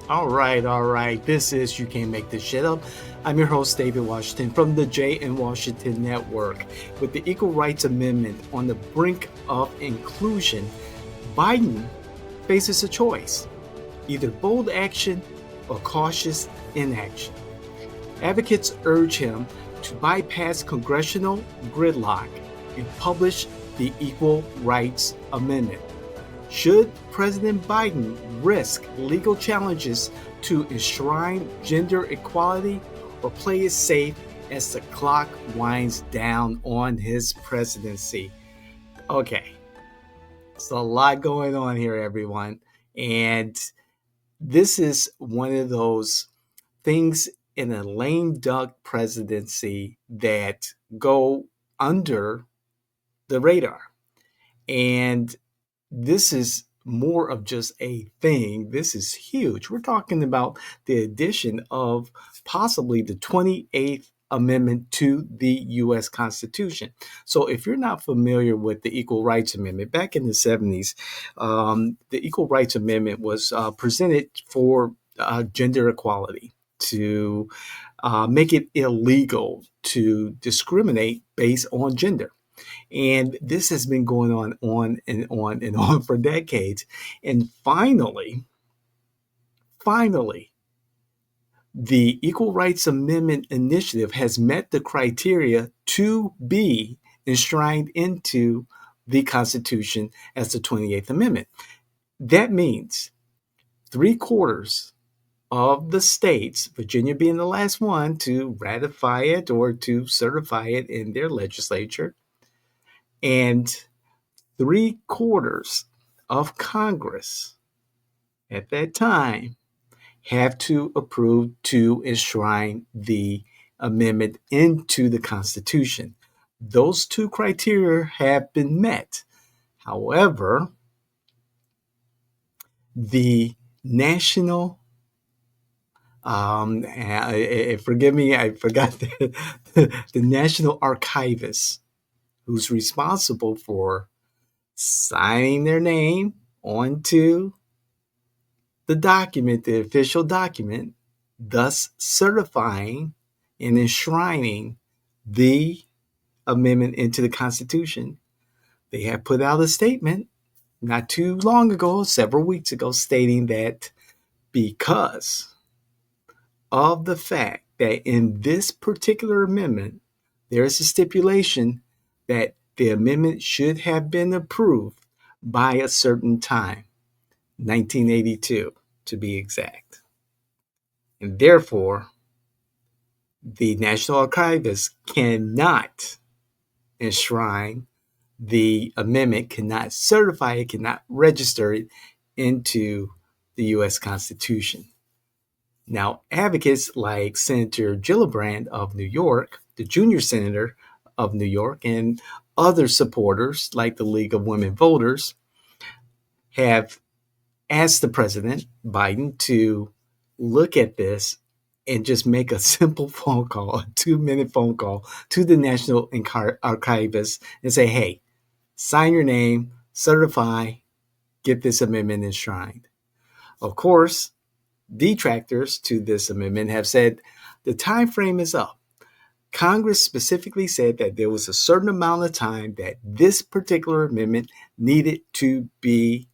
All right. This is You Can't Make This Shit Up. I'm your host, David Washington from the Jay and Washington Network. With the Equal Rights Amendment on the brink of inclusion, Biden faces a choice: either bold action or cautious inaction. Advocates urge him to bypass congressional gridlock and publish the Equal Rights Amendment. Should President Biden risk legal challenges to enshrine gender equality or play it safe as the clock winds down on his presidency? Okay, there's a lot going on here, everyone. And this is one of those things in a lame duck presidency that go under the radar. And this is more of just a thing. This is huge. We're talking about the addition of possibly the 28th Amendment to the U.S. Constitution. So, if you're not familiar with the Equal Rights Amendment, back in the 70s, the Equal Rights Amendment was presented for gender equality, to make it illegal to discriminate based on gender. And this has been going on and on and on for decades. And finally, the Equal Rights Amendment Initiative has met the criteria to be enshrined into the Constitution as the 28th Amendment. That means three-quarters of the states, Virginia being the last one to ratify it or to certify it in their legislature, and three-quarters of Congress at that time have to approve to enshrine the amendment into the Constitution. Those two criteria have been met. However, the national forgive me, I forgot the National Archivist, who's responsible for signing their name onto the document, the official document, thus certifying and enshrining the amendment into the Constitution. They have put out a statement not too long ago, several weeks ago, stating that because of the fact that in this particular amendment, there is a stipulation that the amendment should have been approved by a certain time, 1982 to be exact. And therefore, the National Archivist cannot enshrine the amendment, cannot certify it, cannot register it into the U.S. Constitution. Now, advocates like Senator Gillibrand of New York, the junior senator of New York, and other supporters like the League of Women Voters have asked the president, Biden, to look at this and just make a simple phone call, a 2-minute phone call to the National Archivist and say, hey, sign your name, certify, get this amendment enshrined. Of course, detractors to this amendment have said the time frame is up. Congress specifically said that there was a certain amount of time that this particular amendment needed to be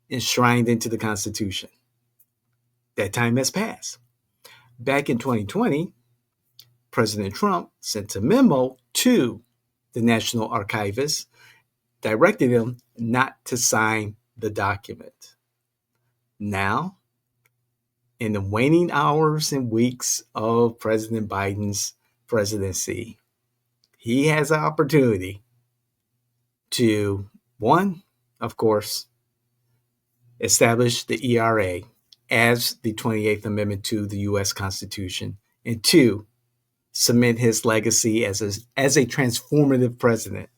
enshrined into the Constitution. That time has passed. Back in 2020, President Trump sent a memo to the National Archivist directing him not to sign the document. Now, in the waning hours and weeks of President Biden's presidency, he has an opportunity to, one, of course, establish the ERA as the 28th Amendment to the U.S. Constitution, and two, cement his legacy as a transformative president.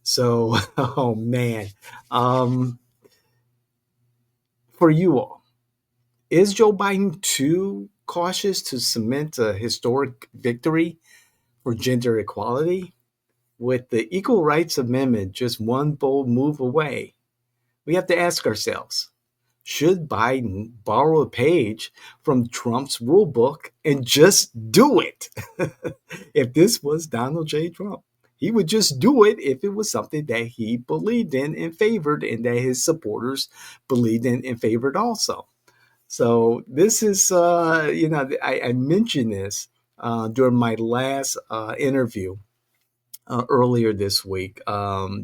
So, oh man, for you all, is Joe Biden too cautious to cement a historic victory for gender equality? With the Equal Rights Amendment just one bold move away, we have to ask ourselves, Should Biden borrow a page from Trump's rule book and just do it? If this was Donald J. Trump, he would just do it if it was something that he believed in and favored and that his supporters believed in and favored also. So this is, I mentioned this during my last interview earlier this week,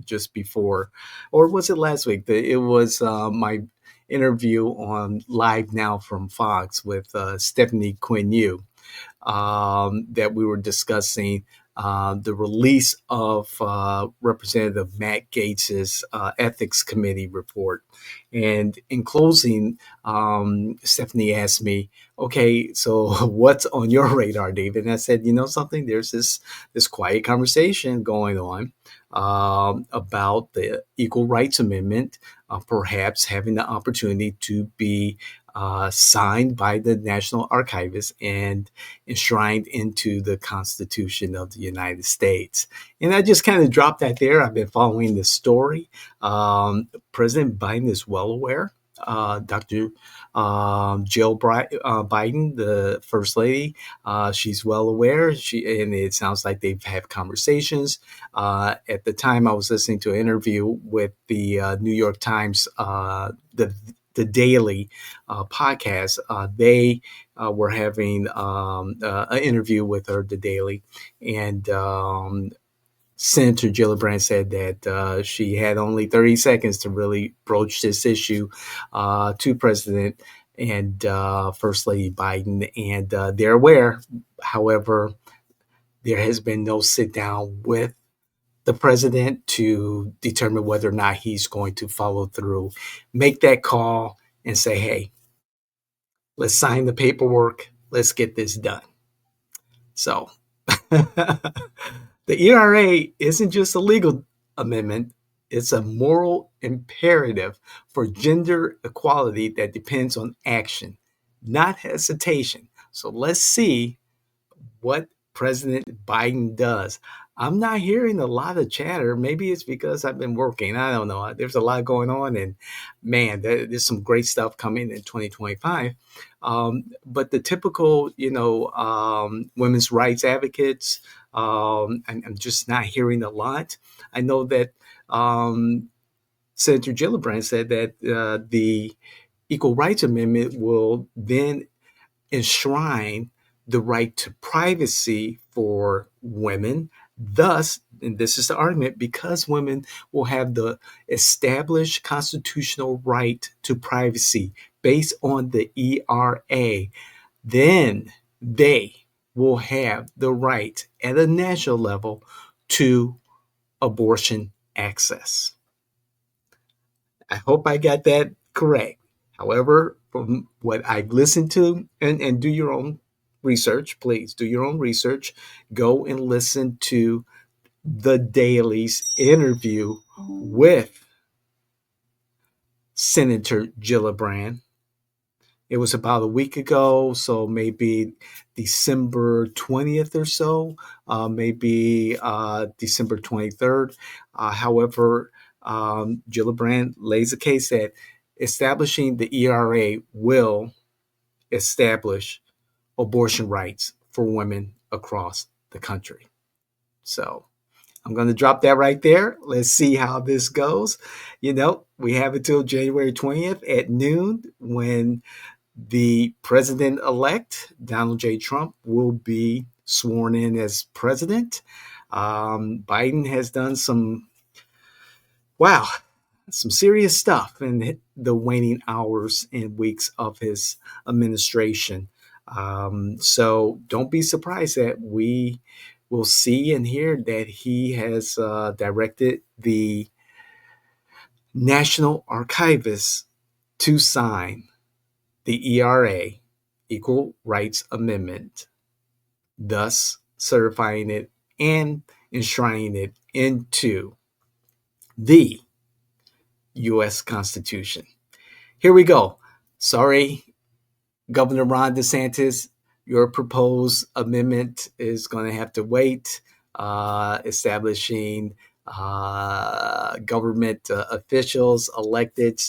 just before, or was it last week? It was my interview on Live Now from Fox with Stephanie Quinn Yu, that we were discussing the release of Representative Matt Gaetz's Ethics Committee report. And in closing, Stephanie asked me, "Okay, so what's on your radar, David?" And I said, "You know something? There's this quiet conversation going on about the Equal Rights Amendment, perhaps having the opportunity to be signed by the National Archivist and enshrined into the Constitution of the United States." And I just kind of dropped that there. I've been following this story. President Biden is well aware. Dr. Biden, the First Lady, she's well aware. And it sounds like they've had conversations. At the time, I was listening to an interview with the New York Times, the Daily podcast. They were having an interview with her, the Daily, and Senator Gillibrand said that she had only 30 seconds to really broach this issue to President and First Lady Biden, and they're aware. However, there has been no sit down with the president to determine whether or not he's going to follow through, make that call, and say, "Hey, let's sign the paperwork. Let's get this done." So the ERA isn't just a legal amendment, it's a moral imperative for gender equality that depends on action, not hesitation. So let's see what President Biden does. I'm not hearing a lot of chatter. Maybe it's because I've been working. I don't know. There's a lot going on, and man, there's some great stuff coming in 2025. But the typical, women's rights advocates, I'm just not hearing a lot. I know that Senator Gillibrand said that the Equal Rights Amendment will then enshrine the right to privacy for women. Thus, and this is the argument, because women will have the established constitutional right to privacy based on the ERA, then they will have the right at a national level to abortion access. I hope I got that correct. However, from what I've listened to, and do your own research, please do your own research. Go and listen to the Daily's interview with Senator Gillibrand. It was about a week ago, so maybe December 20th or so, maybe December 23rd. However, Gillibrand lays a case that establishing the ERA will establish abortion rights for women across the country. So I'm going to drop that right there. Let's see how this goes. We have until January 20th at noon when the president-elect, Donald J. Trump, will be sworn in as president. Biden has done some serious stuff in the waning hours and weeks of his administration. So don't be surprised that we will see and hear that he has directed the National Archivist to sign the ERA, Equal Rights Amendment, thus certifying it and enshrining it into the U.S. Constitution. Here we go. Sorry, Governor Ron DeSantis, your proposed amendment is going to have to wait. Establishing government officials, elected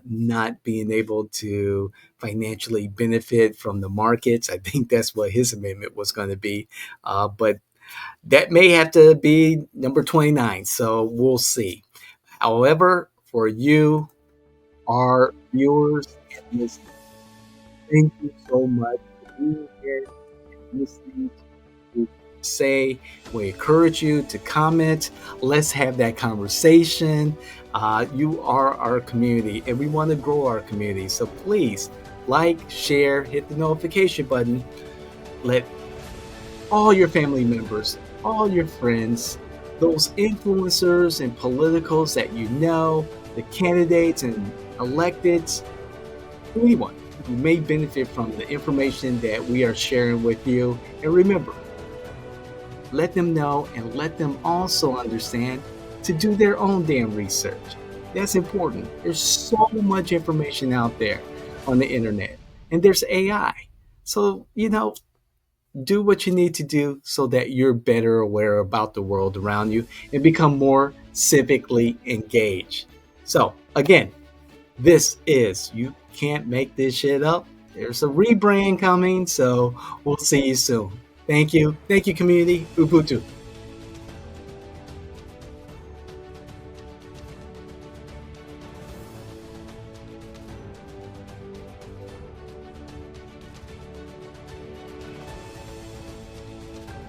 not being able to financially benefit from the markets. I think that's what his amendment was going to be. But that may have to be number 29. So we'll see. However, for you, our viewers and listeners, thank you so much for being here and listening to say. We encourage you to comment. Let's have that conversation. You are our community, and we want to grow our community. So please like, share, hit the notification button. Let all your family members, all your friends, those influencers and politicals that you know, the candidates and electeds, anyone who may benefit from the information that we are sharing with you. And remember, let them know and let them also understand to do their own damn research. That's important. There's so much information out there on the internet, and there's AI. So, do what you need to do so that you're better aware about the world around you and become more civically engaged. So, again, this is You Can't Make This Shit Up. There's a rebrand coming, so we'll see you soon. Thank you. Thank you, community. Ubuntu.